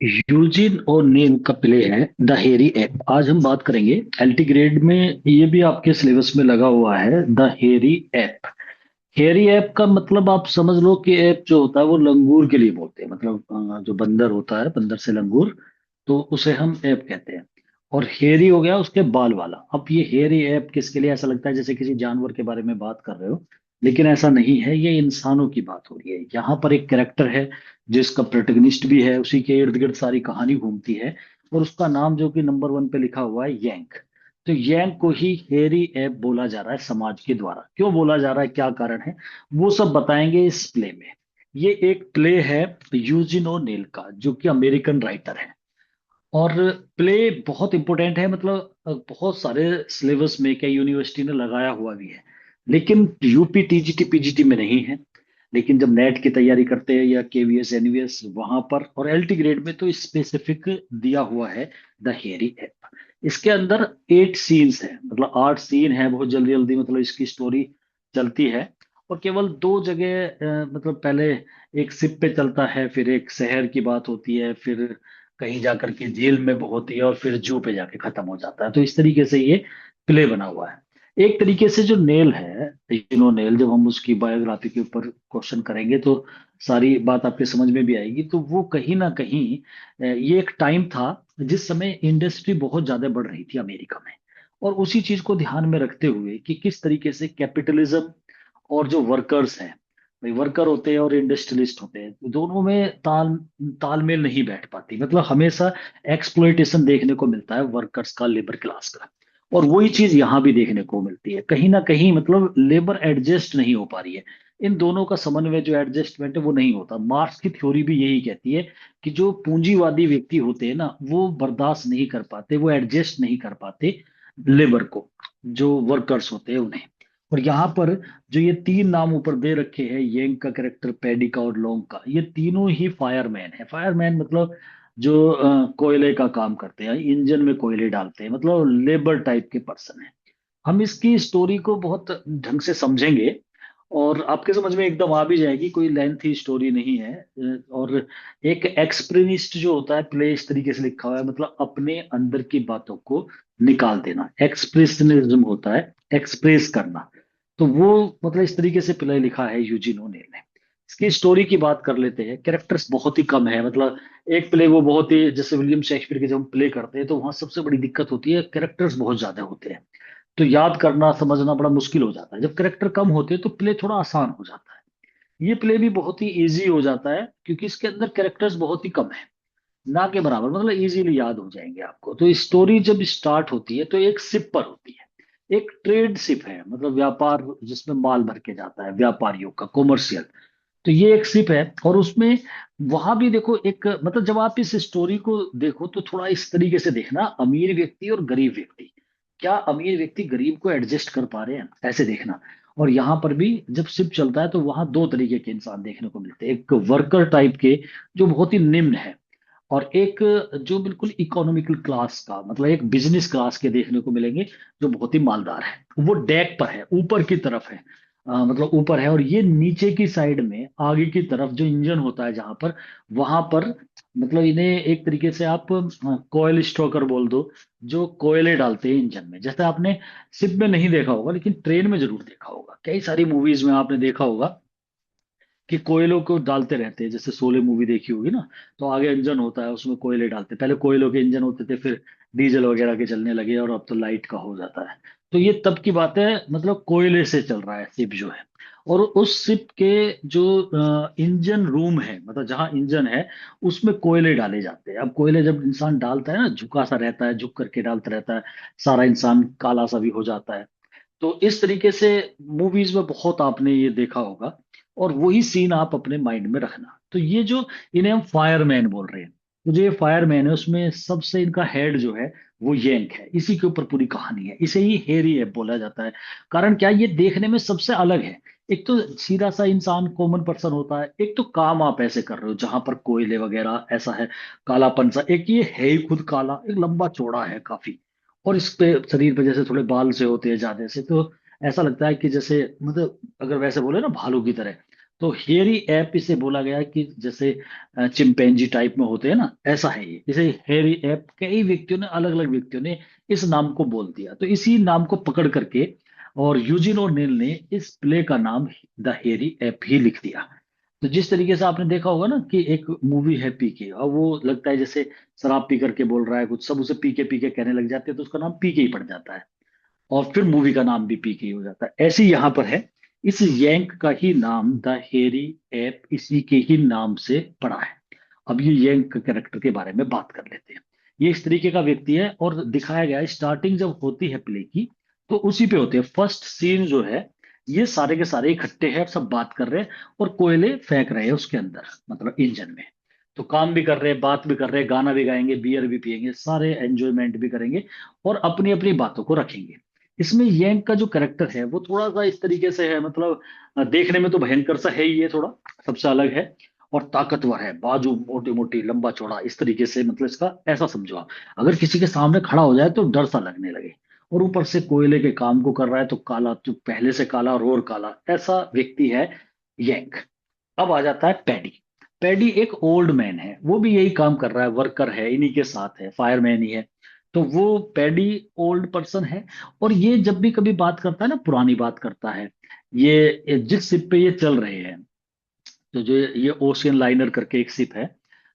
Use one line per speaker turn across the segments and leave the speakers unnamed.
Eugene और name का play है द हेरी ऐप। आज हम बात करेंगे एलटी ग्रेड में। ये भी आपके सिलेबस में लगा हुआ है द हेरी ऐप। हेरी ऐप का मतलब आप समझ लो कि ऐप जो होता है वो लंगूर के लिए बोलते हैं, मतलब जो बंदर होता है, बंदर से लंगूर, तो उसे हम ऐप कहते हैं। और हेरी हो गया उसके बाल वाला। अब ये हेरी ऐप किसके लिए? ऐसा लगता है जैसे किसी जानवर के बारे में बात कर रहे हो, लेकिन ऐसा नहीं है। ये इंसानों की बात हो रही है। यहाँ पर एक कैरेक्टर है जिसका प्रोटैगनिस्ट भी है, उसी के इर्द गिर्द सारी कहानी घूमती है। और उसका नाम जो कि नंबर 1 पे लिखा हुआ है, यैंक। तो यंग को ही हेरी ऐप बोला जा रहा है समाज के द्वारा। क्यों बोला जा रहा है, क्या कारण है, वो सब बताएंगे इस प्ले में। ये एक प्ले है यूजिन ओनेल का, जो कि अमेरिकन राइटर है। और प्ले बहुत इंपॉर्टेंट है, मतलब बहुत सारे सिलेबस में कई यूनिवर्सिटी ने लगाया हुआ भी है, लेकिन यूपी टीजीटी पीजीटी में नहीं है। लेकिन जब नेट की तैयारी करते हैं या केवीएस एनवीएस वहां पर, और एलटी ग्रेड में तो स्पेसिफिक दिया हुआ है द हेरी ऐप। इसके अंदर 8 सीन्स है, मतलब 8 सीन है, बहुत जल्दी जल्दी मतलब इसकी स्टोरी चलती है। और केवल दो जगह मतलब पहले एक शिप पे चलता है, फिर एक शहर की बात होती है, फिर कहीं जाकर के जेल में होती है, और फिर जू पे जाके खत्म हो जाता है। तो इस तरीके से ये प्ले बना हुआ है। एक तरीके से जो नेल है, यूनो नेल, जब हम उसकी बायोग्राफी के ऊपर क्वेश्चन करेंगे तो सारी बात आपके समझ में भी आएगी। तो वो कहीं ना कहीं ये एक टाइम था जिस समय इंडस्ट्री बहुत ज्यादा बढ़ रही थी अमेरिका में। और उसी चीज को ध्यान में रखते हुए कि किस तरीके से कैपिटलिज्म और जो वर्कर्स हैं, भाई वर्कर होते हैं और इंडस्ट्रियलिस्ट होते हैं, दोनों में तालमेल नहीं बैठ पाती। मतलब हमेशा एक्सप्लॉइटेशन देखने को मिलता है वर्कर्स का, लेबर क्लास का। और वही चीज यहाँ भी देखने को मिलती है कहीं ना कहीं, मतलब लेबर एडजस्ट नहीं हो पा रही है। इन दोनों का समन्वय, जो एडजस्टमेंट है, वो नहीं होता। मार्क्स की थ्योरी भी यही कहती है कि जो पूंजीवादी व्यक्ति होते हैं ना, वो बर्दाश्त नहीं कर पाते, वो एडजस्ट नहीं कर पाते लेबर को, जो वर्कर्स होते हैं उन्हें। और यहाँ पर जो ये 3 नाम ऊपर दे रखे हैं, येंग का कैरेक्टर, पैडी का और लोंग का, ये तीनों ही फायरमैन है। फायरमैन मतलब जो कोयले का काम करते हैं, इंजन में कोयले डालते हैं, मतलब लेबर टाइप के पर्सन है। हम इसकी स्टोरी को बहुत ढंग से समझेंगे और आपके समझ में एकदम आ भी जाएगी। कोई लेंथी स्टोरी नहीं है। और एक एक्सप्रेनिस्ट जो होता है, प्ले इस तरीके से लिखा हुआ है, मतलब अपने अंदर की बातों को निकाल देना, एक्सप्रेशनिज्म होता है, एक्सप्रेस करना। तो वो मतलब इस तरीके से प्ले लिखा है यूजिन ओनेल ने। इसकी स्टोरी की बात कर लेते हैं। कैरेक्टर्स बहुत ही कम है, मतलब एक प्ले वो बहुत ही, जैसे विलियम शेक्सपियर के जब हम प्ले करते हैं तो वहां सबसे बड़ी दिक्कत होती है, कैरेक्टर्स बहुत ज्यादा होते हैं। तो याद करना समझना बड़ा मुश्किल हो जाता है। जब करेक्टर कम होते हैं तो प्ले थोड़ा आसान हो जाता है। ये प्ले भी बहुत ही इजी हो जाता है क्योंकि इसके अंदर कैरेक्टर्स बहुत ही कम है, ना के बराबर, मतलब इजीली याद हो जाएंगे आपको। तो स्टोरी जब स्टार्ट होती है तो एक शिप पर होती है। एक ट्रेड शिप है, मतलब व्यापार जिसमें माल भर के जाता है, व्यापारियों का, कॉमर्शियल। तो ये एक शिप है और उसमें वहां भी देखो एक, मतलब जब आप इस स्टोरी को देखो तो थोड़ा इस तरीके से देखना, अमीर व्यक्ति और गरीब व्यक्ति, क्या अमीर व्यक्ति गरीब को एडजस्ट कर पा रहे हैं, ऐसे देखना। और यहाँ पर भी जब शिप चलता है तो वहां दो तरीके के इंसान देखने को मिलते हैं। एक वर्कर टाइप के जो बहुत ही निम्न है, और एक जो बिल्कुल इकोनॉमिकल क्लास का, मतलब एक बिजनेस क्लास के देखने को मिलेंगे, जो बहुत ही मालदार है। वो डेक पर है, ऊपर की तरफ है, मतलब ऊपर है। और ये नीचे की साइड में आगे की तरफ जो इंजन होता है जहां पर, वहां पर, मतलब इन्हें एक तरीके से आप कोयल स्ट्रोकर बोल दो, जो कोयले डालते हैं इंजन में। जैसे आपने शिप में नहीं देखा होगा लेकिन ट्रेन में जरूर देखा होगा, कई सारी मूवीज में आपने देखा होगा कि कोयलों को डालते रहते हैं। जैसे शोले मूवी देखी होगी ना, तो आगे इंजन होता है, उसमें कोयले डालते हैं। पहले कोयलों के इंजन होते थे, फिर डीजल वगैरह के चलने लगे, और अब तो लाइट का हो जाता है। तो ये तब की बात है, मतलब कोयले से चल रहा है शिप जो है। और उस शिप के जो इंजन रूम है, मतलब जहां इंजन है, उसमें कोयले डाले जाते हैं। अब कोयले जब इंसान डालता है ना, झुका सा रहता है, झुक करके डालता रहता है, सारा इंसान काला सा भी हो जाता है। तो इस तरीके से मूवीज में बहुत आपने ये देखा होगा। और वही सीन आप अपने माइंड में रखना। तो ये जो, इन्हें हम फायरमैन बोल रहे हैं, तो जो ये फायरमैन है उसमें सबसे इनका हेड जो है वो यंक है। इसी के ऊपर पूरी कहानी है। इसे ही हेरी है बोला जाता है। कारण क्या, ये देखने में सबसे अलग है। एक तो सीधा सा इंसान, कॉमन पर्सन होता है, एक तो काम आप ऐसे कर रहे हो जहां पर कोयले वगैरह ऐसा है, कालापन सा। एक ये है ही खुद काला, एक लंबा चौड़ा है काफी, और इस पे शरीर पे जैसे थोड़े बाल से होते हैं ज्यादा से, तो ऐसा लगता है कि जैसे, मतलब अगर वैसे बोले ना, भालू की तरह। तो हेयरी ऐप इसे बोला गया कि जैसे चिंपैंजी टाइप में होते हैं ना, ऐसा है ये। इसे हेयरी ऐप कई व्यक्तियों ने, अलग अलग व्यक्तियों ने इस नाम को बोल दिया, तो इसी नाम को पकड़ करके और यूजिन और नेल ने इस प्ले का नाम द हेयरी ऐप ही लिख दिया। तो जिस तरीके से आपने देखा होगा ना कि एक मूवी है पीके, और वो लगता है जैसे शराब पी करके बोल रहा है कुछ, सब उसे पीके पीके कहने लग जाते हैं, तो उसका नाम पीके ही पड़ जाता है, और फिर मूवी का नाम भी पीके ही हो जाता है। ऐसे ही यहाँ पर है, इस यैंक का ही नाम द हेरी ऐप इसी के ही नाम से पड़ा है। अब ये यंग कैरेक्टर के बारे में बात कर लेते हैं। ये इस तरीके का व्यक्ति है, और दिखाया गया है स्टार्टिंग जब होती है प्ले की, तो उसी पे होती है फर्स्ट सीन जो है। ये सारे के सारे इकट्ठे हैं, सब बात कर रहे हैं और कोयले फेंक रहे हैं उसके अंदर, मतलब इंजन में। तो काम भी कर रहे हैं, बात भी कर रहे हैं, गाना भी गाएंगे, बियर भी पियेंगे, सारे एंजॉयमेंट भी करेंगे और अपनी अपनी बातों को रखेंगे। इसमें यंग का जो करेक्टर है वो थोड़ा सा इस तरीके से है, मतलब देखने में तो भयंकर सा है ही, ये थोड़ा सबसे अलग है। और ताकतवर है, बाजू मोटी मोटी, लंबा चौड़ा, इस तरीके से, मतलब इसका ऐसा समझो आप, अगर किसी के सामने खड़ा हो जाए तो डर सा लगने लगे। और ऊपर से कोयले के काम को कर रहा है, तो काला, तो पहले से काला और काला, ऐसा व्यक्ति है यंग। अब आ जाता है पैडी। पैडी एक ओल्ड मैन है, वो भी यही काम कर रहा है, वर्कर है, इन्हीं के साथ है, फायरमैन ही है। तो वो पैडी ओल्ड पर्सन है। और ये जब भी कभी बात करता है ना, पुरानी बात करता है, ये जिस शिप पे ये चल रहे हैं, तो जो ये ओशियन लाइनर करके एक शिप है,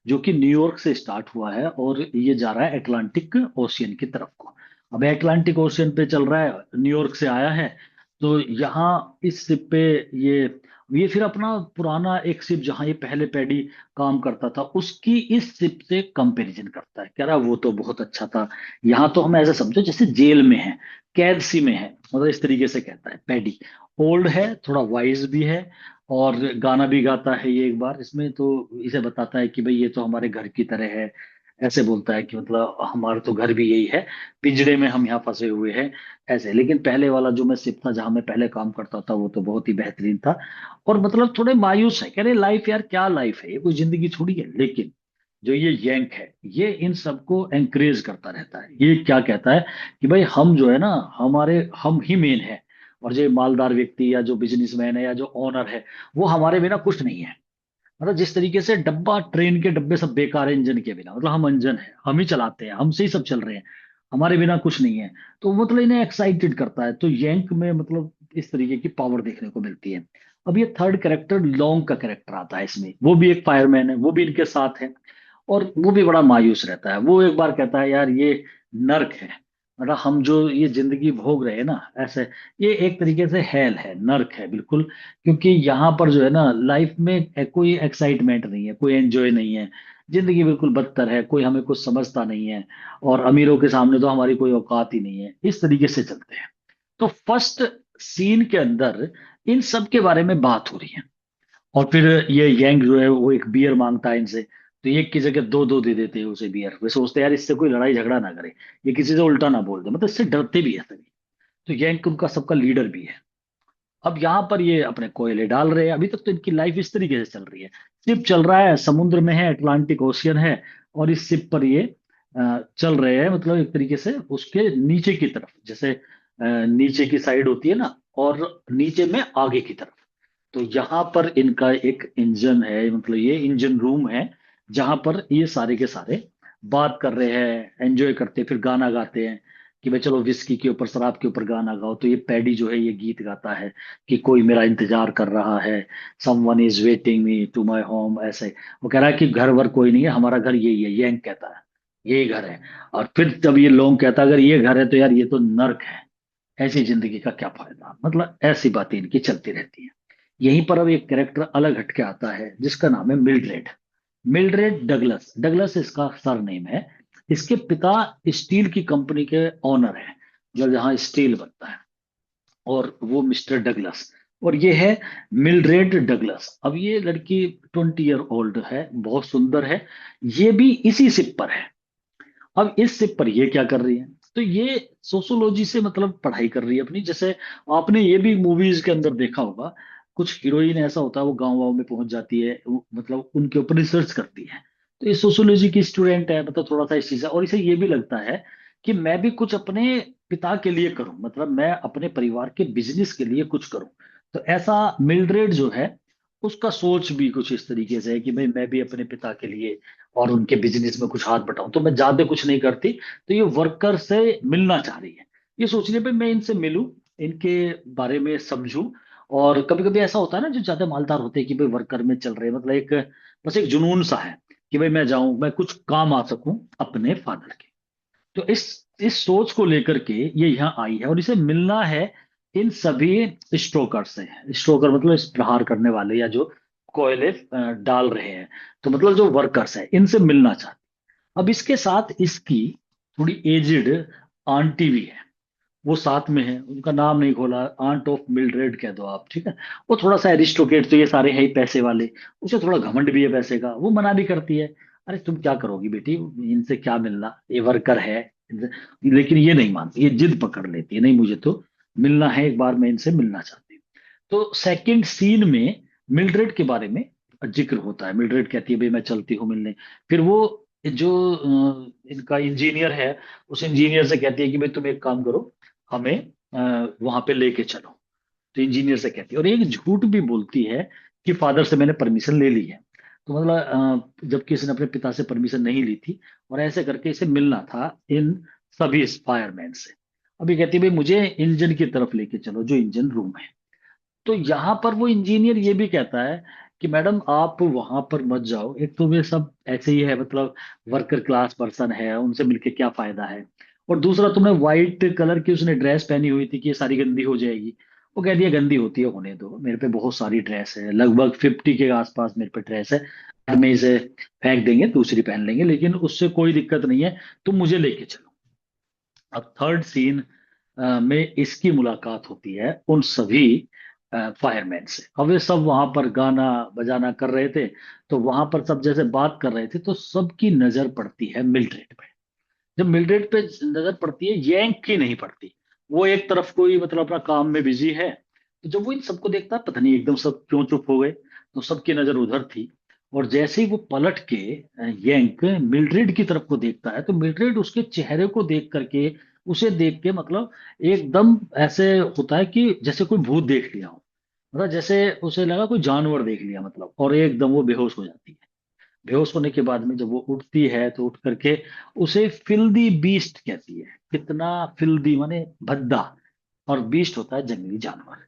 जो कि न्यूयॉर्क से स्टार्ट हुआ है और ये जा रहा है अटलांटिक ओशियन की तरफ को। अब अटलांटिक ओशियन पे चल रहा है, न्यूयॉर्क से आया है। तो यहाँ इस शिप पे ये ये फिर अपना पुराना एक शिप, जहाँ ये पहले पैडी काम करता था, उसकी इस शिप से कंपैरिजन करता है, कह रहा है वो तो बहुत अच्छा था। यहाँ तो हम ऐसे समझो जैसे जेल में है, कैद सी में है, मतलब इस तरीके से कहता है पैडी। ओल्ड है, थोड़ा वाइज भी है, और गाना भी गाता है ये एक बार इसमें, तो इसे बताता है कि भाई ये तो हमारे घर की तरह है। ऐसे बोलता है कि मतलब हमारा तो घर भी यही है, पिंजड़े में हम यहाँ फंसे हुए हैं। ऐसे, लेकिन पहले वाला जो मैं शिप था, जहां मैं पहले काम करता था, वो तो बहुत ही बेहतरीन था। और मतलब थोड़े मायूस है, कह रहे लाइफ यार, क्या लाइफ है, ये कोई जिंदगी थोड़ी है। लेकिन जो ये यंक है, ये इन सबको एंकरेज करता रहता है। ये क्या कहता है कि भाई हम जो है ना, हमारे हम ही मेन है, और जो मालदार व्यक्ति या जो बिजनेसमैन है या जो ओनर है, वो हमारे बिना कुछ नहीं है। मतलब जिस तरीके से डब्बा, ट्रेन के डब्बे सब बेकार है इंजन के बिना, मतलब हम इंजन है, हम ही चलाते हैं, हमसे ही सब चल रहे हैं, हमारे बिना कुछ नहीं है। तो मतलब इन्हें एक्साइटेड करता है। तो यंक में मतलब इस तरीके की पावर देखने को मिलती है। अब ये थर्ड कैरेक्टर लॉन्ग का कैरेक्टर आता है इसमें, वो भी एक फायरमैन है, वो भी इनके साथ है। और वो भी बड़ा मायूस रहता है। वो एक बार कहता है यार ये नर्क है, मतलब हम जो ये जिंदगी भोग रहे हैं ना, ऐसे, ये एक तरीके से हेल है, नर्क है बिल्कुल। क्योंकि यहाँ पर जो है ना, लाइफ में कोई एक्साइटमेंट नहीं है, कोई एंजॉय नहीं है, जिंदगी बिल्कुल बदतर है, कोई हमें कुछ समझता नहीं है, और अमीरों के सामने तो हमारी कोई औकात ही नहीं है, इस तरीके से चलते हैं। तो फर्स्ट सीन के अंदर इन सब के बारे में बात हो रही है। और फिर ये यंग जो है वो एक बियर मांगता है इनसे, तो एक की जगह दो दो दे देते हैं उसे बियर। वे सोचते हैं यार इससे कोई लड़ाई झगड़ा ना करे, ये किसी से उल्टा ना बोल दे, मतलब इससे डरते भी है सभी। तो यंग उनका सबका लीडर भी है। अब यहाँ पर ये अपने कोयले डाल रहे हैं। अभी तक तो इनकी लाइफ इस तरीके से चल रही है, शिप चल रहा है, समुद्र में है, अटलांटिक ओशियन है, और इस शिप पर ये चल रहे हैं, मतलब एक तरीके से उसके नीचे की तरफ, जैसे नीचे की साइड होती है ना, और नीचे में आगे की तरफ। तो यहाँ पर इनका एक इंजन है, मतलब ये इंजन रूम है, जहां पर ये सारे के सारे बात कर रहे हैं, एंजॉय करते हैं, फिर गाना गाते हैं कि भाई चलो विस्की के ऊपर, शराब के ऊपर गाना गाओ। तो ये पैडी जो है ये गीत गाता है कि कोई मेरा इंतजार कर रहा है, someone is waiting me to my home, ऐसे। वो कह रहा है कि घर वर कोई नहीं है, हमारा घर यही है, यंग कहता है, यही घर है। और फिर जब ये लोग कहता है अगर ये घर है तो यार ये तो नर्क है, ऐसी जिंदगी का क्या फायदा, मतलब ऐसी बातें इनकी चलती रहती हैं। यहीं पर अब एक कैरेक्टर अलग हटके आता है, जिसका नाम है मिल्ड्रेड। मिल्ड्रेड डगलस, डगलस इसका सरनेम है। इसके पिता स्टील की कंपनी के ओनर हैं, जो जहां स्टील बनता है, और वो मिस्टर डगलस। और ये है मिल्ड्रेड डगलस। अब ये लड़की 20 ईयर ओल्ड है, बहुत सुंदर है। ये भी इसी शिप पर है। अब इस शिप पर ये क्या कर रही है, तो ये सोशोलॉजी से मतलब पढ़ाई कर रही है अपनी, जैसे आपने ये भी मूवीज के अंदर देखा होगा, कुछ हीरोइन ऐसा होता है वो गांव वाँव में पहुंच जाती है, मतलब उनके ऊपर रिसर्च करती है। तो ये सोशोलॉजी की स्टूडेंट है, मतलब थोड़ा सा इस चीज है, और इसे ये भी लगता है कि मैं भी कुछ अपने पिता के लिए करूं, मतलब मैं अपने परिवार के बिजनेस के लिए कुछ करूं। तो ऐसा मिल्ड्रेड जो है, उसका सोच भी कुछ इस तरीके से है कि भाई मैं भी अपने पिता के लिए और उनके बिजनेस में कुछ हाथ बटाऊं, तो मैं ज्यादा कुछ नहीं करती। तो ये वर्कर से मिलना चाह रही है, ये सोच रही है भाई मैं इनसे मिलूं, इनके बारे में समझूं। और कभी कभी ऐसा होता है ना, जो ज्यादा मालदार होते हैं कि भाई वर्कर में चल रहे हैं, मतलब एक बस एक जुनून सा है कि भाई मैं जाऊं, मैं कुछ काम आ सकूं अपने फादर के। तो इस सोच को लेकर के ये यहाँ आई है और इसे मिलना है इन सभी स्ट्रोकर से। स्ट्रोकर मतलब इस प्रहार करने वाले या जो कोयले डाल रहे हैं, तो मतलब जो वर्कर्स है इनसे मिलना चाहते। अब इसके साथ इसकी थोड़ी एजिड आंटी भी है, वो साथ में है, उनका नाम नहीं खोला, आंट ऑफ मिल्ड्रेड कह दो आप, ठीक है। वो थोड़ा सा एरिस्टोक्रेट, तो ये सारे है ही पैसे वाले, उसे थोड़ा घमंड भी है पैसे का, वो मना भी करती है, अरे तुम क्या करोगी बेटी, इनसे क्या मिलना, ये वर्कर है लेकिन ये नहीं मानती, ये जिद पकड़ लेती है, नहीं मुझे तो मिलना है, एक बार मैं इनसे मिलना चाहती हूँ। तो सेकंड सीन में मिल्ड्रेड के बारे में जिक्र होता है, मिल्ड्रेड कहती है भाई मैं चलती हूँ मिलने। फिर वो जो इनका इंजीनियर है, उस इंजीनियर से कहती है कि भाई तुम एक काम करो, हमें वहां पे लेके चलो। तो इंजीनियर से कहती है, और एक झूठ भी बोलती है कि फादर से मैंने परमिशन ले ली है। तो मतलब जबकि इसने अपने पिता से परमिशन नहीं ली थी, और ऐसे करके इसे मिलना था इन सभी फायरमैन से। अभी कहती है भाई मुझे इंजन की तरफ लेके चलो, जो इंजन रूम है। तो यहाँ पर वो इंजीनियर ये भी कहता है कि मैडम आप वहां पर मत जाओ, एक तो वे सब ऐसे ही है, मतलब वर्कर क्लास पर्सन है, उनसे मिलके क्या फायदा है। और दूसरा तुमने व्हाइट कलर की उसने ड्रेस पहनी हुई थी कि ये सारी गंदी हो जाएगी। वो कह दिया गंदी होती है होने दो, मेरे पे बहुत सारी ड्रेस है, लगभग 50 के आसपास मेरे पे ड्रेस है, बाद में इसे फेंक देंगे, दूसरी पहन लेंगे, लेकिन उससे कोई दिक्कत नहीं है, तुम मुझे लेके चलो। अब थर्ड सीन में इसकी मुलाकात होती है उन सभी फायरमैन से। अब वे सब वहां पर गाना बजाना कर रहे थे, तो वहां पर सब जैसे बात कर रहे थे, तो सबकी नजर पड़ती है मिल्ड्रेड पे। जब मिल्ड्रेड पे नजर पड़ती है, यैंक की नहीं पड़ती। वो एक तरफ कोई मतलब अपना काम में बिजी है, तो जब वो इन सबको देखता है, पता नहीं एकदम सब क्यों चुप हो गए, तो सबकी नजर उधर थी। और जैसे ही वो पलट के यैंक मिल्ड्रेड की तरफ को देखता है, तो मिल्ड्रेड उसके चेहरे को देख करके, उसे देख के मतलब एकदम ऐसे होता है कि जैसे कोई भूत देख लिया हो, मतलब जैसे उसे लगा कोई जानवर देख लिया मतलब, और एकदम वो बेहोश हो जाती है। बेहोश होने के बाद में जब वो उठती है, तो उठ करके उसे फिल्दी बीस्ट कहती है। कितना फिल्दी माने भद्दा, और बीस्ट होता है जंगली जानवर।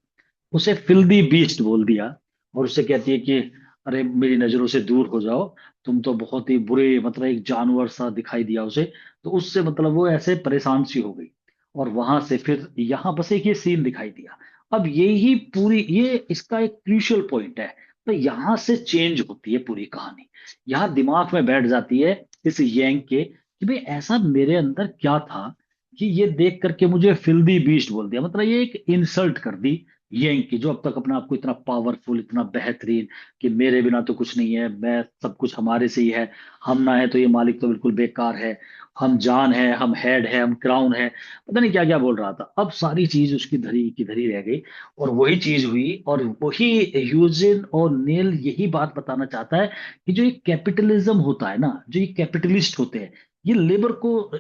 उसे फिल्दी बीस्ट बोल दिया, और उससे कहती है कि अरे मेरी नजरों से दूर हो जाओ, तुम तो बहुत ही बुरे, मतलब एक जानवर सा दिखाई दिया उसे। तो उससे मतलब वो ऐसे परेशान सी हो गई। और वहां से फिर यहाँ बस एक ये सीन दिखाई दिया। अब यही पूरी, ये इसका एक क्रूशियल पॉइंट है। तो यहाँ से चेंज होती है पूरी कहानी, यहाँ दिमाग में बैठ जाती है इस यंग के कि भाई ऐसा मेरे अंदर क्या था कि ये देख करके मुझे फिल्दी बीस्ट बोल दिया, मतलब ये एक इंसल्ट कर दी यंग, जो अब तक अपने आप को इतना पावरफुल, इतना बेहतरीन, कि मेरे बिना तो कुछ नहीं है, मैं सब कुछ हमारे से ही है, हम ना है तो ये मालिक तो बिल्कुल बेकार है, हम जान है, हम हेड है, हम क्राउन है, पता नहीं क्या क्या बोल रहा था। अब सारी चीज उसकी धरी की धरी रह गई, और वही चीज हुई। और वही यूजिन और नेल यही बात बताना चाहता है कि जो ये कैपिटलिज्म होता है ना, जो ये कैपिटलिस्ट होते हैं, ये लेबर को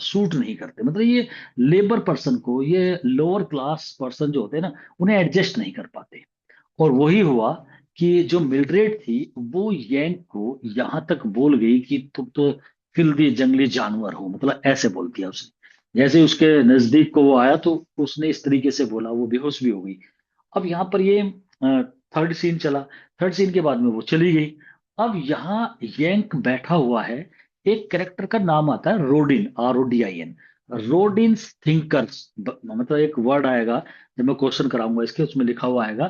सूट नहीं करते, मतलब ये लेबर पर्सन को, ये लोअर क्लास पर्सन जो होते हैं ना, उन्हें एडजस्ट नहीं कर पाते। और वही हुआ कि जो मिल्ड्रेड थी, वो यैंग को यहां तक बोल गई कि तुम तो फिल्दी जंगली जानवर हो, मतलब ऐसे बोल दिया उसने। जैसे ही उसके नजदीक को वो आया, तो उसने इस तरीके से बोला, वो बेहोश भी हो गई। अब यहाँ पर ये थर्ड सीन चला। थर्ड सीन के बाद में वो चली गई। अब यहाँ यंक बैठा हुआ है, एक कैरेक्टर का नाम आता है रोडिन, RODIN। रोडिन थिंकर्स, मतलब एक वर्ड आएगा, जब मैं क्वेश्चन कराऊंगा इसके, उसमें लिखा हुआ आएगा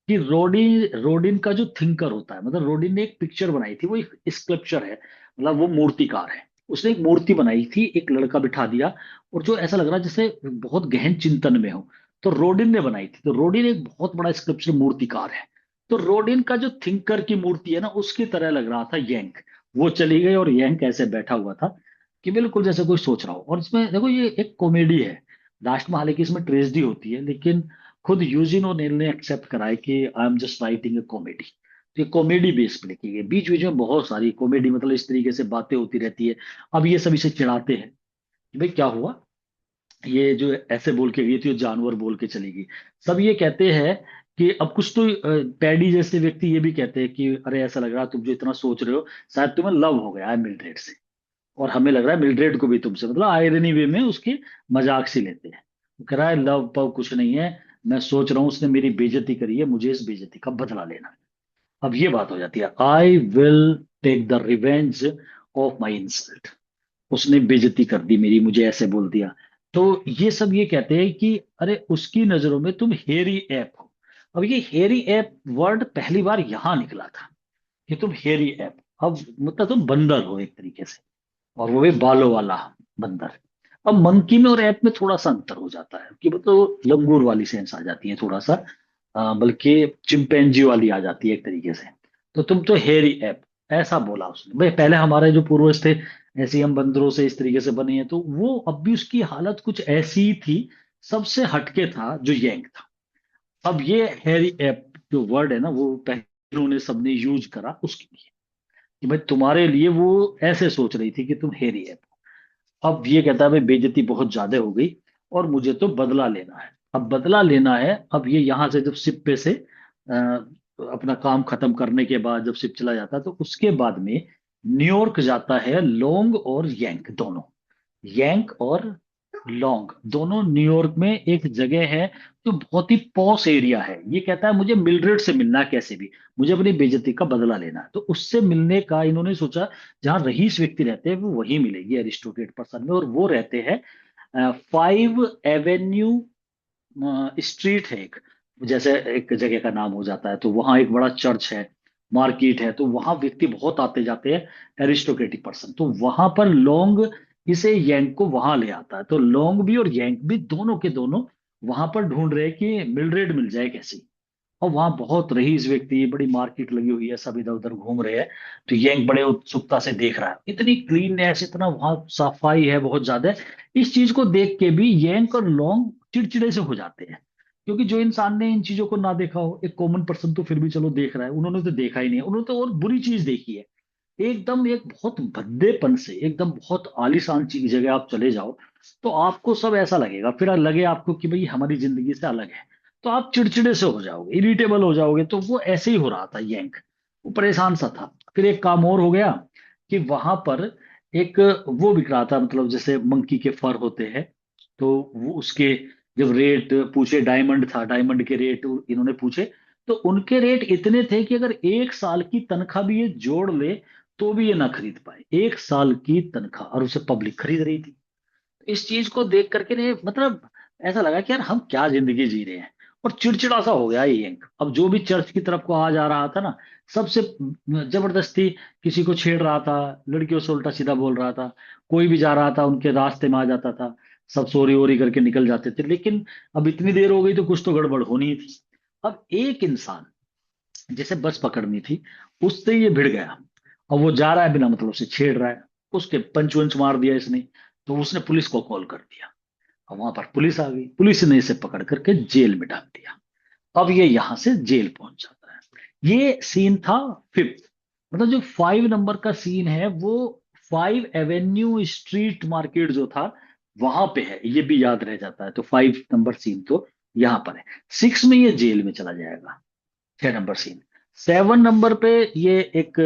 कि रोडिन, रोडिन का जो थिंकर होता है, मतलब रोडिन ने एक पिक्चर बनाई थी, वो एक स्कल्पचर है, मतलब वो मूर्तिकार है। उसने एक मूर्ति बनाई थी, एक लड़का बिठा दिया, और जो ऐसा लग रहा है जैसे बहुत गहन चिंतन में हो। तो रोडिन ने बनाई थी, तो रोडिन एक बहुत बड़ा स्कल्पचर मूर्तिकार है। तो रोडिन का जो थिंकर की मूर्ति है ना, उसकी तरह लग रहा था यंक। वो चली गई, और यंक ऐसे बैठा हुआ था कि बिल्कुल जैसे कोई सोच रहा हो। और इसमें देखो ये एक कॉमेडी है, लास्ट में हालांकि इसमें ट्रेजेडी होती है, लेकिन खुद यूजिन ओनेल ने एक्सेप्ट करा है कि I am just writing a comedy. तो ये कॉमेडी बेस पे लिखी गई, बीच बीच में बहुत सारी कॉमेडी, मतलब इस तरीके से बातें होती रहती है। अब ये सब इसे चिढ़ाते हैं कि भाई क्या हुआ, ये जो ऐसे बोल के गई थी, वो जानवर बोल के चली गई। सब ये कहते हैं कि अब कुछ तो पैडी जैसे व्यक्ति ये भी कहते हैं कि अरे ऐसा लग रहा है तुम जो इतना सोच रहे हो शायद तुम्हें लव हो गया है मिल्ड्रेड से, और हमें लग रहा है मिल्ड्रेड को भी तुमसे, मतलब आयरनी वे में उसके मजाक से लेते हैं। वो कह रहा है लव पव कुछ नहीं है, मैं सोच रहा हूँ उसने मेरी बेइज्जती करी है, मुझे इस बेइज्जती का बदला लेना है। अब ये बात हो जाती है, I will take the revenge of my insult. उसने बेइज्जती कर दी मेरी, मुझे ऐसे बोल दिया। तो ये सब ये कहते हैं कि अरे उसकी नजरों में तुम हेरी ऐप हो। अब ये हेरी ऐप वर्ड पहली बार यहां निकला था कि तुम हेरी ऐप, अब मतलब तुम बंदर हो एक तरीके से, और वो भी बालों वाला बंदर। अब मंकी में और ऐप में थोड़ा सा अंतर हो जाता है कि मतलब लंगूर वाली सेंस आ जाती है थोड़ा सा, बल्कि चिंपैंजी वाली आ जाती है एक तरीके से। तो तुम तो हेरी ऐप, ऐसा बोला उसने। भाई पहले हमारे जो पूर्वज थे ऐसे ही हम बंदरों से इस तरीके से बने हैं, तो वो अब भी उसकी हालत कुछ ऐसी ही थी, सबसे हटके था जो यंग था। अब ये हेरी ऐप जो वर्ड है ना, वो पहले उन्होंने सबने यूज करा उसके लिए कि भाई तुम्हारे लिए वो ऐसे सोच रही थी कि तुम हेरी ऐप। अब ये कहता है भाई बेइज्जती बहुत ज्यादा हो गई और मुझे तो बदला लेना है। अब बदला लेना है, अब ये यहां से जब शिप पे से अपना काम खत्म करने के बाद जब शिप चला जाता है, तो उसके बाद में न्यूयॉर्क जाता है लोंग और यैंक दोनों। यैंक और लोंग दोनों न्यूयॉर्क में एक जगह है जो बहुत ही पॉश एरिया है। ये कहता है मुझे मिलड्रेड से मिलना है कैसे भी, मुझे अपनी बेइज्जती का बदला लेना है। तो उससे मिलने का इन्होंने सोचा, जहां रईस व्यक्ति रहते हैं वो वहीं मिलेगी एरिस्टोक्रेट पर्सन में, और वो रहते हैं 5 एवेन्यू स्ट्रीट है एक, जैसे एक जगह का नाम हो जाता है, तो वहां एक बड़ा चर्च है, मार्केट है, तो वहां व्यक्ति बहुत आते जाते हैं एरिस्टोक्रेटिक पर्सन। तो वहां पर लोंग इसे यंग को वहां ले आता है, तो लोंग भी और यंग भी दोनों के दोनों वहां पर ढूंढ रहे हैं कि मिलरेड मिल जाए कैसी। और वहां बहुत रईस व्यक्ति, बड़ी मार्केट लगी हुई है, सब इधर उधर घूम रहे हैं। तो यंग बड़े उत्सुकता से देख रहा है, इतनी क्लीननेस, इतना वहां सफाई है बहुत ज्यादा। इस चीज को देख के भी यंग और लोंग चिड़चिड़े से हो जाते हैं, क्योंकि जो इंसान ने इन चीजों को ना देखा हो, एक कॉमन पर्सन तो फिर भी चलो देख रहा है, उन्होंने तो देखा ही नहीं है, उन्होंने तो और बुरी चीज देखी है। एकदम एक बहुत भद्देपन से, एकदम बहुत आलीशान चीज जगह आप चले जाओ, तो आपको सब ऐसा लगेगा, फिर लगे आपको कि भाई हमारी जिंदगी से अलग है, तो आप चिड़चिड़े से हो जाओगे, इरिटेबल हो जाओगे। तो वो ऐसे ही हो रहा था यंग, वो परेशान सा था। फिर एक काम और हो गया कि वहां पर एक वो बिक रहा था, मतलब जैसे मंकी के फर होते हैं, तो वो उसके जब रेट पूछे, डायमंड था, डायमंड के रेट इन्होंने पूछे, तो उनके रेट इतने थे कि अगर 1 साल की तनख्वाह भी ये जोड़ ले तो भी ये ना खरीद पाए। 1 साल की तनख्वाह, और उसे पब्लिक खरीद रही थी। इस चीज को देख करके ने मतलब ऐसा लगा कि यार हम क्या जिंदगी जी रहे हैं, और चिड़चिड़ा सा हो गया ये यंग। अब जो भी चर्च की तरफ को आ जा रहा था ना, सबसे जबरदस्ती किसी को छेड़ रहा था, लड़कियों से उल्टा सीधा बोल रहा था, कोई भी जा रहा था उनके रास्ते में आ जाता था, सब सोरी ओरी करके निकल जाते थे। लेकिन अब इतनी देर हो गई तो कुछ तो गड़बड़ होनी ही थी। अब एक इंसान जिसे बस पकड़नी थी, उससे ये भिड़ गया, और वो जा रहा है बिना मतलब से छेड़ रहा है, उसके पंच वंच मार दिया इसने। तो उसने पुलिस को कॉल कर दिया, और वहां पर पुलिस आ गई, पुलिस ने इसे पकड़ करके जेल में डाल दिया। अब ये यहां से जेल पहुंच जाता है। ये सीन था 5th। मतलब जो 5 नंबर का सीन है वो 5 एवेन्यू स्ट्रीट मार्केट जो था वहां पे है, ये भी याद रह जाता है। तो 5 नंबर सीन तो यहाँ पर है। 6 में ये जेल में चला जाएगा, 6 नंबर सीन। 7 नंबर पे ये एक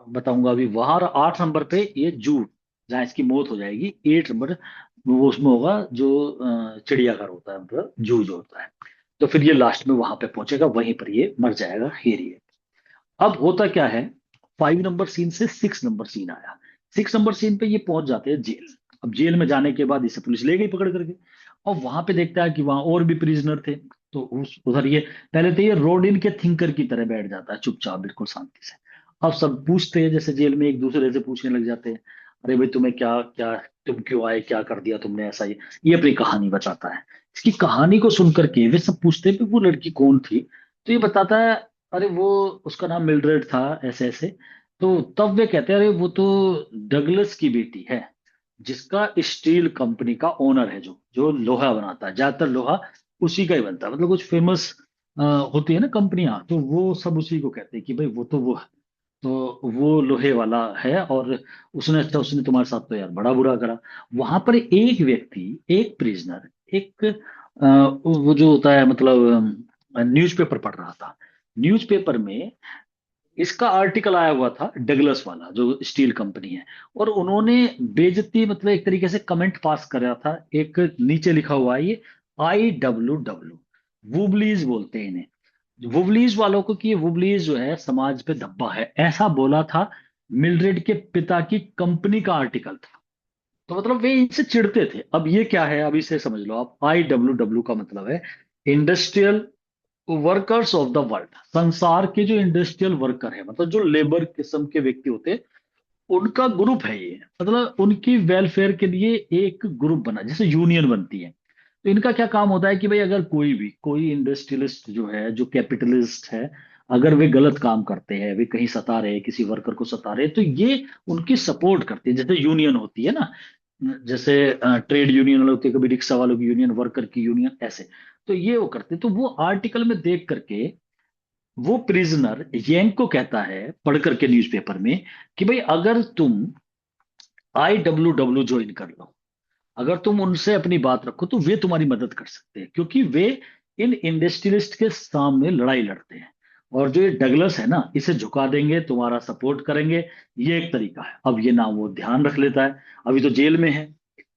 बताऊंगा अभी वहां, 8 नंबर पे ये जू जहाँ इसकी मौत हो जाएगी। 8 नंबर वो उसमें होगा जो चिड़ियाघर होता है, मतलब जू जो होता है। तो फिर ये लास्ट में वहां पे पहुंचेगा, वहीं पर ये मर जाएगा हेरिए। अब होता क्या है, 5 नंबर सीन से 6 नंबर सीन आया। 6 नंबर सीन पे ये पहुंच जाते हैं जेल। अब जेल में जाने के बाद इसे पुलिस ले गई पकड़ करके, और वहां पे देखता है कि वहां और भी प्रिजनर थे। तो उस उधर ये पहले तो ये रोड के थिंकर की तरह बैठ जाता है चुपचाप, बिल्कुल शांति से। अब सब पूछते हैं, जैसे जेल में एक दूसरे से पूछने लग जाते हैं, अरे भाई तुम्हें क्या क्या, तुम क्यों आए, क्या कर दिया तुमने ऐसा। ये अपनी कहानी बताता है। इसकी कहानी को सुन करके वे सब पूछते हैं कि वो लड़की कौन थी। तो ये बताता है, अरे वो उसका नाम मिल्ड्रेड था, ऐसे ऐसे। तो तब वे कहते हैं अरे वो तो डगलस की बेटी है, जिसका स्टील कंपनी का ओनर है, जो जो लोहा बनाता है, ज्यादातर लोहा उसी का ही बनता है, मतलब कुछ फेमस होती है ना कंपनियां, तो वो सब उसी को कहते हैं कि भाई वो तो वो है। तो वो लोहे वाला है, और उसने, अच्छा उसने तुम्हारे साथ तो यार बड़ा बुरा करा। वहां पर एक व्यक्ति, एक प्रिजनर, एक वो जो होता है मतलब न्यूज़पेपर पढ़ रहा था। न्यूज़पेपर में इसका आर्टिकल आया हुआ था, डगलस वाला जो स्टील कंपनी है। और उन्होंने बेइज्जती मतलब एक तरीके से कमेंट पास कर था। एक नीचे लिखा हुआ है ये IWW, वुबलीज बोलते हैं इन्हें, वुबलीज वालों को, कि ये वुबलीज जो है समाज पे धब्बा है, ऐसा बोला था। मिल्ड्रेड के पिता की कंपनी का आर्टिकल था। तो मतलब वे इनसे चिढ़ते थे। अब ये क्या है, अब इसे समझ लो आप। IWW का मतलब है industrial workers of the world. संसार के जो इंडस्ट्रियल वर्कर है, मतलब जो लेबर किस्म के व्यक्ति होते हैं, उनका ग्रुप है ये। मतलब उनकी वेलफेयर के लिए एक ग्रुप बना, जैसे यूनियन बनती है। तो इनका क्या काम होता है कि भाई अगर कोई इंडस्ट्रियलिस्ट जो है, जो कैपिटलिस्ट है, अगर वे गलत काम करते हैं, वे कहीं सता रहे हैं, किसी वर्कर को सता रहे हैं, तो ये उनकी सपोर्ट करती है। जैसे यूनियन होती है ना, जैसे ट्रेड यूनियन होती है, कभी रिक्शा वालों की यूनियन, वर्कर की यूनियन, ऐसे। तो ये वो करते, तो वो आर्टिकल में देख करके वो प्रिजनर यंग को कहता है, पढ़ करके न्यूज़पेपर में, कि भाई अगर तुम IWW ज्वाइन कर लो, अगर तुम उनसे अपनी बात रखो, तो वे तुम्हारी मदद कर सकते हैं, क्योंकि वे इन इंडस्ट्रियलिस्ट के सामने लड़ाई लड़ते हैं। और जो ये डगलस है ना, इसे झुका देंगे, तुम्हारा सपोर्ट करेंगे। ये एक तरीका है। अब ये ना वो ध्यान रख लेता है, अभी तो जेल में है,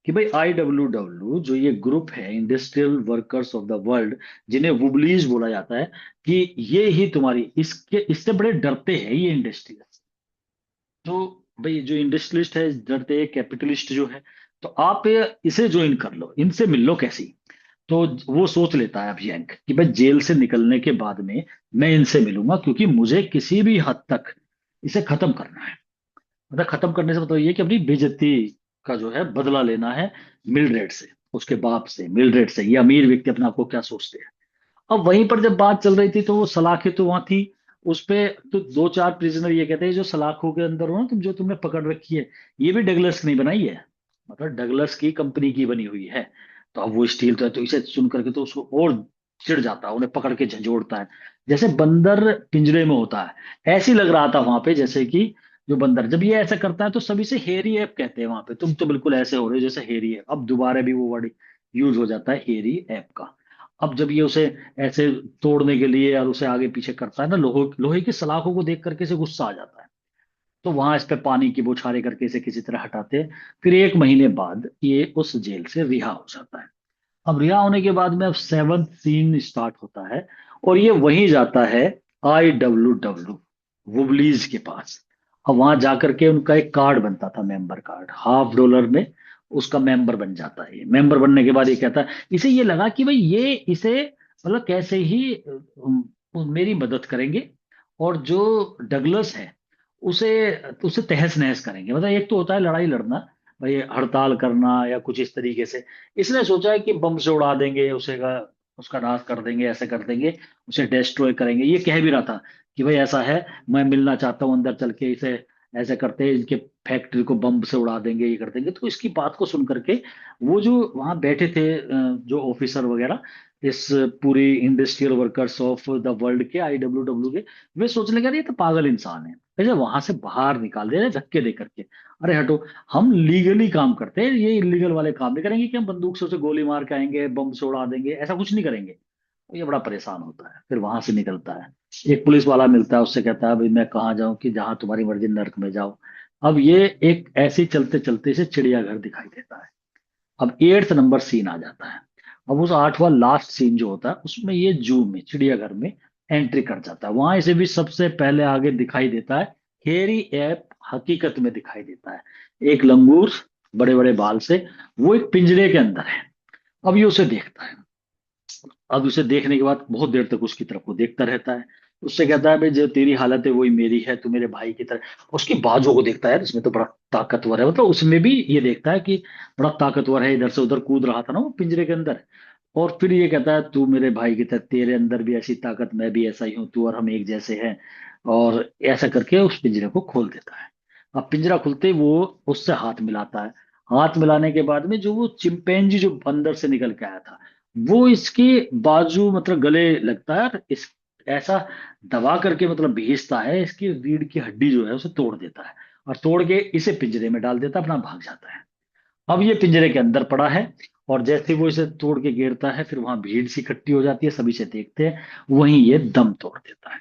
कि भाई IWW जो ये ग्रुप है, industrial workers of the world, जिन्हें वुबलीज बोला जाता है, कि ये ही तुम्हारी, इसके इससे बड़े डरते हैं ये इंडस्ट्रियलिस्ट। तो भाई जो इंडस्ट्रियलिस्ट है डरते हैं कैपिटलिस्ट जो है। तो आप इसे ज्वाइन कर लो, इनसे मिल लो कैसी। तो वो सोच लेता है अभियंक कि भाई जेल से निकलने के बाद में मैं इनसे मिलूंगा, क्योंकि मुझे किसी भी हद तक इसे खत्म करना है। मतलब खत्म करने से मतलब ये कि अपनी बेइज्जती का जो है बदला लेना है मिलड्रेड से, उसके बाप से, मिलड्रेड से। ये अमीर व्यक्ति अपने आप को क्या सोचते हैं। अब वहीं पर जब बात चल रही थी, तो वो सलाखें तो वहां थी उस पे। तो दो चार प्रिजनर ये कहते हैं, जो सलाखों के अंदर हो ना तुम, जो तुमने पकड़ रखी है, ये भी डगलस नहीं बनाई है, मतलब डगलस की कंपनी की बनी हुई है। तो अब वो स्टील तो है, तो इसे सुन करके तो उसको और चिढ़ जाता है, उन्हें पकड़ के झंझोड़ता है, जैसे बंदर पिंजरे में होता है। ऐसे ही लग रहा था वहां पे, जैसे कि जो बंदर जब ये ऐसा करता है, तो सभी से हेरी ऐप कहते हैं वहां पे। तुम तो बिल्कुल ऐसे हो रहे हो जैसे हेरी है। अब दोबारा भी वो वर्ड यूज हो जाता है, हेरी ऐप का। अब जब ये उसे ऐसे तोड़ने के लिए और उसे आगे पीछे करता है ना, लोहे लोहे की सलाखों को देख करके इसे गुस्सा आ जाता है। तो वहां इस पे पानी की बौछारें करके इसे किसी तरह हटाते हैं। फिर 1 महीने बाद ये उस जेल से रिहा हो जाता है। अब रिहा होने के बाद में अब 7th सीन स्टार्ट होता है, और ये वहीं जाता है IWW वुबलीज के पास। अब वहां जाकर के उनका एक कार्ड बनता था, मेंबर कार्ड, $50 में उसका मेंबर बन जाता है। ये मेंबर बनने के बाद ये कहता है, इसे ये लगा कि भाई ये इसे मतलब कैसे ही मेरी मदद करेंगे, और जो डगलस है उसे उसे तहस नहस करेंगे। मतलब एक तो होता है लड़ाई लड़ना, भाई हड़ताल करना या कुछ इस तरीके से। इसने सोचा है कि बम से उड़ा देंगे उसे का, उसका नाश कर देंगे, ऐसे कर देंगे, उसे डिस्ट्रॉय करेंगे। ये कह भी रहा था कि भाई ऐसा है, मैं मिलना चाहता हूँ अंदर चल के, इसे ऐसे करते हैं, इनके फैक्ट्री को बम से उड़ा देंगे, ये कर देंगे। तो इसकी बात को सुन करके वो जो वहां बैठे थे जो ऑफिसर वगैरह, इस पूरी industrial workers of the world के, IWW के, वे सोचने लगे, "अरे ये तो पागल इंसान है, ऐसे वहां से बाहर निकाल दे रहे धक्के दे करके। अरे हटो, हम लीगली काम करते हैं, ये इलीगल वाले काम नहीं करेंगे कि हम बंदूक से उसे गोली मार के आएंगे, बम से उड़ा देंगे, ऐसा कुछ नहीं करेंगे।" तो ये बड़ा परेशान होता है, फिर वहां से निकलता है। एक पुलिस वाला मिलता है, उससे कहता है, भाई मैं कहाँ जाऊं, कि जहां तुम्हारी मर्जी, नर्क में जाओ। अब ये एक ऐसे ही चलते चलते इसे चिड़ियाघर दिखाई देता है। अब 8th नंबर सीन आ जाता है। अब उस 8वां लास्ट सीन जो होता है, उसमें ये जू में, चिड़ियाघर में एंट्री कर जाता है। वहां इसे भी सबसे पहले आगे दिखाई देता है हेरी ऐप, हकीकत में दिखाई देता है, एक लंगूर बड़े बड़े बाल से। वो एक पिंजरे के अंदर है। अब ये उसे देखता है। अब उसे देखने के बाद बहुत देर तक उसकी तरफ वो देखता रहता है। उससे कहता है, भाई जो तेरी हालत है वही मेरी है, तू मेरे भाई की तरह। उसकी बाजू को देखता है, इसमें तो बड़ा ताकतवर है, मतलब उसमें भी ये देखता है कि बड़ा ताकतवर है, इधर से उधर कूद रहा था ना वो पिंजरे के अंदर। और फिर ये कहता है, तू मेरे भाई की तरह, तेरे अंदर भी ऐसी ताकत, मैं भी ऐसा ही हूँ, तू और हम एक जैसे हैं। और ऐसा करके उस पिंजरे को खोल देता है। अब पिंजरा खुलते ही वो उससे हाथ मिलाता है। हाथ मिलाने के बाद में जो वो चिंपैंजी जो अंदर से निकल के आया था, वो इसकी बाजू मतलब गले लगता है, और इस ऐसा दबा करके मतलब भेजता है, इसकी रीढ़ की हड्डी जो है उसे तोड़ देता है। और तोड़ के इसे पिंजरे में डाल देता है, अपना भाग जाता है। अब ये पिंजरे के अंदर पड़ा है, और जैसे वो इसे तोड़ के गिरता है फिर वहां भीड़ सी इकट्ठी हो जाती है, सभी इसे देखते हैं, वहीं ये दम तोड़ देता है।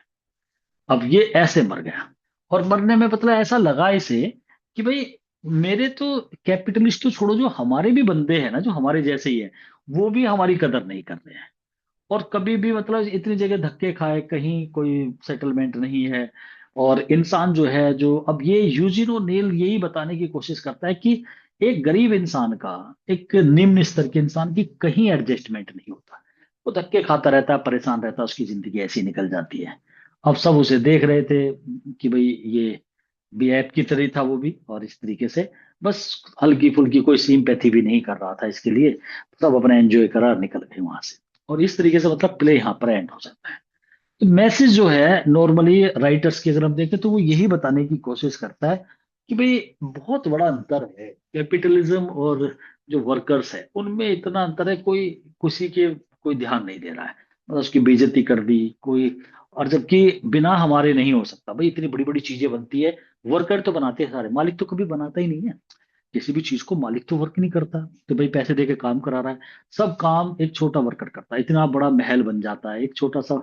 अब ये ऐसे मर गया। और मरने में मतलब ऐसा लगा इसे कि भाई मेरे तो कैपिटलिस्ट तो छोड़ो, जो हमारे भी बंदे हैं ना जो हमारे जैसे ही है, वो भी हमारी कदर नहीं कर रहे हैं। और कभी भी मतलब इतनी जगह धक्के खाए, कहीं कोई सेटलमेंट नहीं है। और इंसान जो है, जो अब ये यूजिन ओनेल यही बताने की कोशिश करता है कि एक गरीब इंसान का, एक निम्न स्तर के इंसान की कहीं एडजस्टमेंट नहीं होता। वो धक्के खाता रहता है, परेशान रहता है, उसकी जिंदगी ऐसी निकल जाती है। अब सब उसे देख रहे थे कि भाई ये भी ऐप की तरह ही था वो भी, और इस तरीके से बस हल्की फुल्की कोई सिंपैथी भी नहीं कर रहा था इसके लिए। सब अपना एंजॉय करा और निकल गए वहां से। और इस तरीके से मतलब प्ले यहाँ पर एंड हो जाता है। तो मैसेज जो है नॉर्मली राइटर्स की अगर हम देखें तो वो यही बताने की कोशिश करता है कि भाई बहुत बड़ा अंतर है कैपिटलिज्म और जो वर्कर्स है उनमें, इतना अंतर है, कोई किसी के कोई ध्यान नहीं दे रहा है, मतलब उसकी बेइज्जती कर दी कोई। और जबकि बिना हमारे नहीं हो सकता भाई, इतनी बड़ी बड़ी चीजें बनती है, वर्कर तो बनाते हैं सारे, मालिक तो कभी बनाता ही नहीं है। किसी भी चीज को मालिक तो वर्क नहीं करता, तो भाई पैसे दे के काम करा रहा है। सब काम एक छोटा वर्कर करता है, इतना बड़ा महल बन जाता है, एक छोटा सा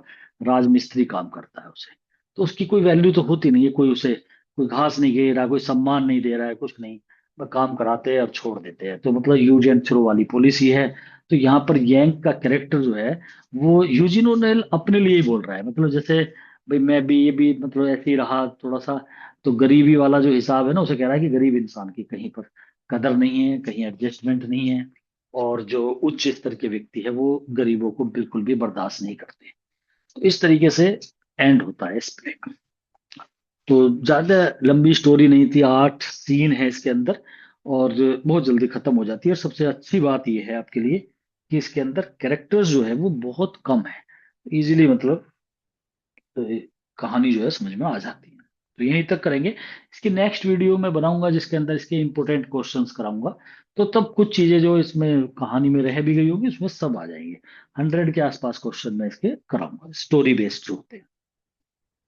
राजमिस्त्री काम करता है उसे। तो उसकी कोई वैल्यू तो होती नहीं है, कोई उसे कोई घास नहीं दे रहा, कोई सम्मान नहीं दे रहा है, कुछ नहीं। बस काम कराते हैं और छोड़ देते हैं, तो मतलब यूज एंड थ्रो वाली पॉलिसी है। तो यहाँ पर यंग का कैरेक्टर जो है, वो यूजिन ओनेल अपने लिए ही बोल रहा है, मतलब जैसे भाई मैं भी ये भी मतलब ऐसे ही रहा थोड़ा सा। तो गरीबी वाला जो हिसाब है ना, उसे कह रहा है कि गरीब इंसान की कहीं पर कदर नहीं है, कहीं एडजस्टमेंट नहीं है। और जो उच्च स्तर के व्यक्ति है वो गरीबों को बिल्कुल भी बर्दाश्त नहीं करते। तो इस तरीके से एंड होता है इस प्ले का। तो ज्यादा लंबी स्टोरी नहीं थी, 8 सीन है इसके अंदर, और बहुत जल्दी खत्म हो जाती है। और सबसे अच्छी बात यह है आपके लिए कि इसके अंदर कैरेक्टर्स जो है वो बहुत कम है, इजीली मतलब कहानी जो है समझ में आ जाती है। तो यहीं तक करेंगे। इसकी नेक्स्ट वीडियो मैं बनाऊंगा जिसके अंदर इसके इंपॉर्टेंट क्वेश्चंस कराऊंगा। तो तब कुछ चीजें जो इसमें कहानी में रह भी गई होगी उसमें सब आ जाएंगे। 100 के आसपास क्वेश्चन मैं इसके कराऊंगा, स्टोरी बेस्ड जो होते हैं।